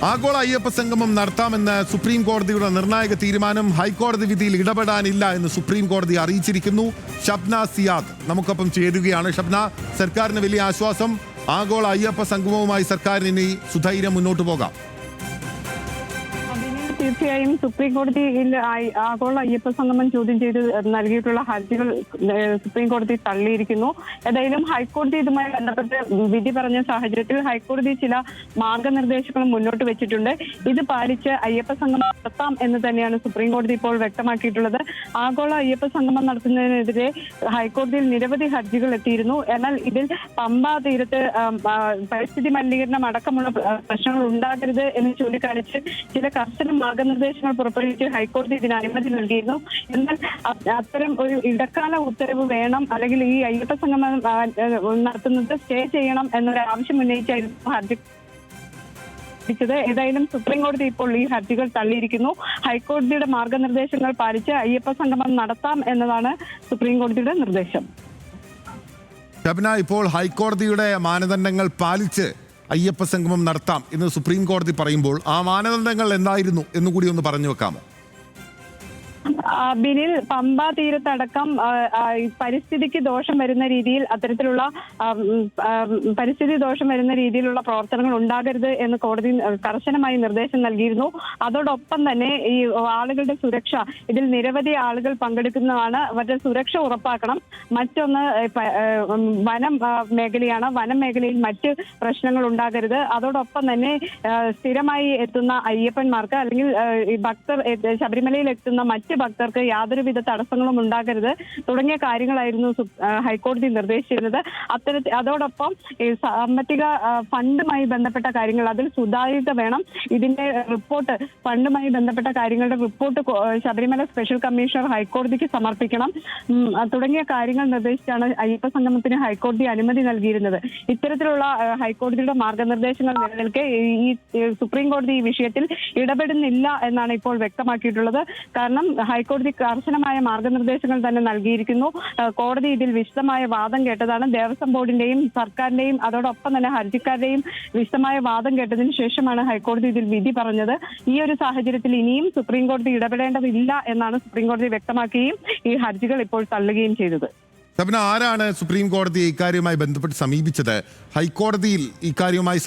ആഗോള അയ്യപ്പ സംഗമം നടത്താമെന്ന് സുപ്രീം കോടതിയുടെ നിർണായക തീരുമാനം. ഹൈക്കോടതി വിധിയിൽ ഇടപെടാനില്ല എന്ന് സുപ്രീം കോടതി അറിയിച്ചിരിക്കുന്നു. ഷബ്ന സിയാദ് നമുക്കൊപ്പം ചേരുകയാണ്. ഷബ്ന, സർക്കാരിന് വലിയ ആശ്വാസം. ആഗോള അയ്യപ്പ സംഗമവുമായി സർക്കാരിന് ഇനി സുധൈര്യം മുന്നോട്ട് പോകാം. തീർച്ചയായും സുപ്രീം കോടതിയിൽ ആഗോള അയ്യപ്പ സംഗമം ചോദ്യം ചെയ്ത് നൽകിയിട്ടുള്ള ഹർജികൾ സുപ്രീം കോടതി തള്ളിയിരിക്കുന്നു. ഏതായാലും ഹൈക്കോടതി ഇതുമായി ബന്ധപ്പെട്ട് വിധി പറഞ്ഞ സാഹചര്യത്തിൽ ഹൈക്കോടതി ചില മാർഗനിർദ്ദേശങ്ങളും മുന്നോട്ട് വെച്ചിട്ടുണ്ട്. ഇത് പാലിച്ച് അയ്യപ്പ സംഗമം നടത്താം എന്ന് തന്നെയാണ് സുപ്രീം കോടതി ഇപ്പോൾ വ്യക്തമാക്കിയിട്ടുള്ളത്. ആഗോള അയ്യപ്പ സംഗമം നടത്തുന്നതിനെതിരെ ഹൈക്കോടതിയിൽ നിരവധി ഹർജികൾ എത്തിയിരുന്നു. എന്നാൽ ഇതിൽ പമ്പ തീരത്ത് പരിസ്ഥിതി മലിനീകരണം അടക്കമുള്ള പ്രശ്നങ്ങൾ ഉണ്ടാകരുത് എന്ന് ചൂണ്ടിക്കാണിച്ച് ചില കർശന മാർഗനിർദ്ദേശങ്ങൾ പുറപ്പെടുവിച്ച് ഹൈക്കോടതി ഇതിന് അനുമതി നൽകിയിരുന്നു. എന്നാൽ അത്തരം ഒരു ഇടക്കാല ഉത്തരവ് വേണം, അല്ലെങ്കിൽ ഈ അയ്യപ്പ സംഗമം നടത്തുന്നത് സ്റ്റേ ചെയ്യണം എന്നൊരു ആവശ്യം ഉന്നയിച്ചായിരുന്നു ഹർജി. ഏതായാലും സുപ്രീം കോടതി ഇപ്പോൾ ഈ ഹർജികൾ തള്ളിയിരിക്കുന്നു. ഹൈക്കോടതിയുടെ മാർഗനിർദ്ദേശങ്ങൾ പാലിച്ച് അയ്യപ്പ സംഗമം നടത്താം എന്നതാണ് സുപ്രീം കോടതിയുടെ നിർദ്ദേശം. ഷബ്ന, ഇപ്പോൾ ഹൈക്കോടതിയുടെ മാനദണ്ഡങ്ങൾ പാലിച്ച് അയ്യപ്പ സംഗമം നടത്താം എന്ന് സുപ്രീം കോടതി പറയുമ്പോൾ ആ മാനദണ്ഡങ്ങൾ എന്തായിരുന്നു എന്നുകൂടി ഒന്ന് പറഞ്ഞു വെക്കാമോ? ബിനിൽ, പമ്പ തീരത്തടക്കം പരിസ്ഥിതിക്ക് ദോഷം വരുന്ന രീതിയിൽ അത്തരത്തിലുള്ള പരിസ്ഥിതി ദോഷം വരുന്ന രീതിയിലുള്ള പ്രവർത്തനങ്ങൾ ഉണ്ടാകരുത് എന്ന് കോടതി കർശനമായി നിർദ്ദേശം നൽകിയിരുന്നു. അതോടൊപ്പം തന്നെ ഈ ആളുകളുടെ സുരക്ഷ, ഇതിൽ നിരവധി ആളുകൾ പങ്കെടുക്കുന്നതാണ്, അവരുടെ സുരക്ഷ ഉറപ്പാക്കണം. മറ്റൊന്ന് വനം മേഖലയാണ്, വനം മേഖലയിൽ മറ്റ് പ്രശ്നങ്ങൾ ഉണ്ടാകരുത്. അതോടൊപ്പം തന്നെ സ്ഥിരമായി എത്തുന്ന അയ്യപ്പന്മാർക്ക് അല്ലെങ്കിൽ ഭക്തർ ശബരിമലയിൽ എത്തുന്ന മറ്റ് ഭക്തർക്ക് യാതൊരുവിധ തടസ്സങ്ങളും ഉണ്ടാകരുത് തുടങ്ങിയ കാര്യങ്ങളായിരുന്നു ഹൈക്കോടതി നിർദ്ദേശിച്ചിരുന്നത്. അതോടൊപ്പം സാമ്പത്തിക ഫണ്ടുമായി ബന്ധപ്പെട്ട കാര്യങ്ങൾ, അതിൽ സുതാര്യത വേണം. ഇതിന്റെ റിപ്പോർട്ട്, ഫണ്ടുമായി ബന്ധപ്പെട്ട കാര്യങ്ങളുടെ റിപ്പോർട്ട് ശബരിമല സ്പെഷ്യൽ കമ്മീഷണർ ഹൈക്കോടതിക്ക് സമർപ്പിക്കണം തുടങ്ങിയ കാര്യങ്ങൾ നിർദ്ദേശിച്ചാണ് അയ്യപ്പ സംഗമത്തിന് ഹൈക്കോടതി അനുമതി നൽകിയിരുന്നത്. ഇത്തരത്തിലുള്ള ഹൈക്കോടതിയുടെ മാർഗനിർദ്ദേശങ്ങൾ നിലനിൽക്കെ ഈ സുപ്രീം കോടതി ഈ വിഷയത്തിൽ ഇടപെടുന്നില്ല എന്നാണ് ഇപ്പോൾ വ്യക്തമാക്കിയിട്ടുള്ളത്. കാരണം ഹൈക്കോടതി കർശനമായ മാർഗനിർദ്ദേശങ്ങൾ തന്നെ നൽകിയിരിക്കുന്നു. കോടതി ഇതിൽ വിശദമായ വാദം കേട്ടതാണ്. ദേവസ്വം ബോർഡിന്റെയും സർക്കാരിന്റെയും അതോടൊപ്പം തന്നെ ഹർജിക്കാരുടെയും വിശദമായ വാദം കേട്ടതിന് ശേഷമാണ് ഹൈക്കോടതി ഇതിൽ വിധി പറഞ്ഞത്. ഈ ഒരു സാഹചര്യത്തിൽ ഇനിയും സുപ്രീം കോടതി ഇടപെടേണ്ടതില്ല എന്നാണ് സുപ്രീം കോടതി വ്യക്തമാക്കുകയും ഈ ഹർജികൾ ഇപ്പോൾ തള്ളുകയും ചെയ്തത്. ഷബ്ന, ആരാണ് സുപ്രീം കോടതിയെ ഇക്കാര്യവുമായി ബന്ധപ്പെട്ട് സമീപിച്ചത്? ഹൈക്കോടതിയിൽ ഇക്കാര്യവുമായി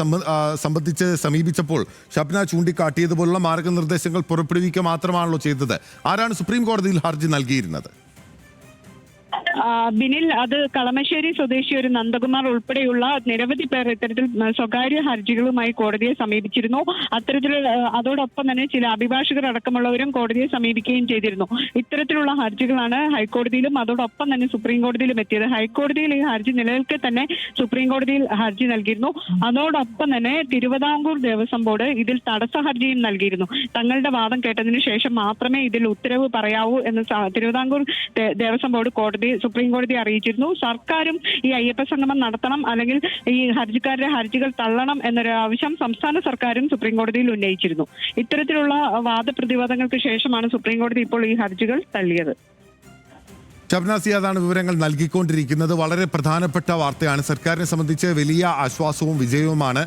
സംബന്ധിച്ച് സമീപിച്ചപ്പോൾ ഷബ്ന ചൂണ്ടിക്കാട്ടിയതുപോലുള്ള മാർഗനിർദ്ദേശങ്ങൾ പുറപ്പെടുവിക്കുക മാത്രമാണല്ലോ ചെയ്തത്. ആരാണ് സുപ്രീം കോടതിയിൽ ഹർജി നൽകിയിരുന്നത്? ബിനിൽ, അത് കളമശ്ശേരി സ്വദേശി ഒരു നന്ദകുമാർ ഉൾപ്പെടെയുള്ള നിരവധി പേർ ഇത്തരത്തിൽ സ്വകാര്യ ഹർജികളുമായി കോടതിയെ സമീപിച്ചിരുന്നു. അതോടൊപ്പം തന്നെ ചില അഭിഭാഷകർ അടക്കമുള്ളവരും കോടതിയെ സമീപിക്കുകയും ചെയ്തിരുന്നു. ഇത്തരത്തിലുള്ള ഹർജികളാണ് ഹൈക്കോടതിയിലും അതോടൊപ്പം തന്നെ സുപ്രീം കോടതിയിലും എത്തിയത്. ഹൈക്കോടതിയിൽ ഈ ഹർജി നിലനിൽക്കെ തന്നെ സുപ്രീം കോടതിയിൽ ഹർജി നൽകിയിരുന്നു. അതോടൊപ്പം തന്നെ തിരുവിതാംകൂർ ദേവസ്വം ബോർഡ് ഇതിൽ തടസ്സ ഹർജിയും നൽകിയിരുന്നു. തങ്ങളുടെ വാദം കേട്ടതിനു ശേഷം മാത്രമേ ഇതിൽ ഉത്തരവ് പറയാവൂ എന്ന് തിരുവിതാംകൂർ ദേവസ്വം ബോർഡ് സുപ്രീം കോടതി അറിയിച്ചിരുന്നു. സർക്കാരും ഈ അയ്യപ്പ സംഗമം നടത്തണം, അല്ലെങ്കിൽ ഈ ഹർജിക്കാരുടെ ഹർജികൾ തള്ളണം എന്നൊരു ആവശ്യം സംസ്ഥാന സർക്കാരും സുപ്രീം കോടതിയിൽ ഉന്നയിച്ചിരുന്നു. ഇത്തരത്തിലുള്ള വാദപ്രതിവാദങ്ങൾക്ക് ശേഷമാണ് സുപ്രീം കോടതി ഇപ്പോൾ ഈ ഹർജികൾ തള്ളിയത്. ഷബ്ന സിയാദാണ് വിവരങ്ങൾ നൽകിക്കൊണ്ടിരിക്കുന്നത്. വളരെ പ്രധാനപ്പെട്ട വാർത്തയാണ്. സർക്കാരിനെ സംബന്ധിച്ച് വലിയ ആശ്വാസവും വിജയവുമാണ്.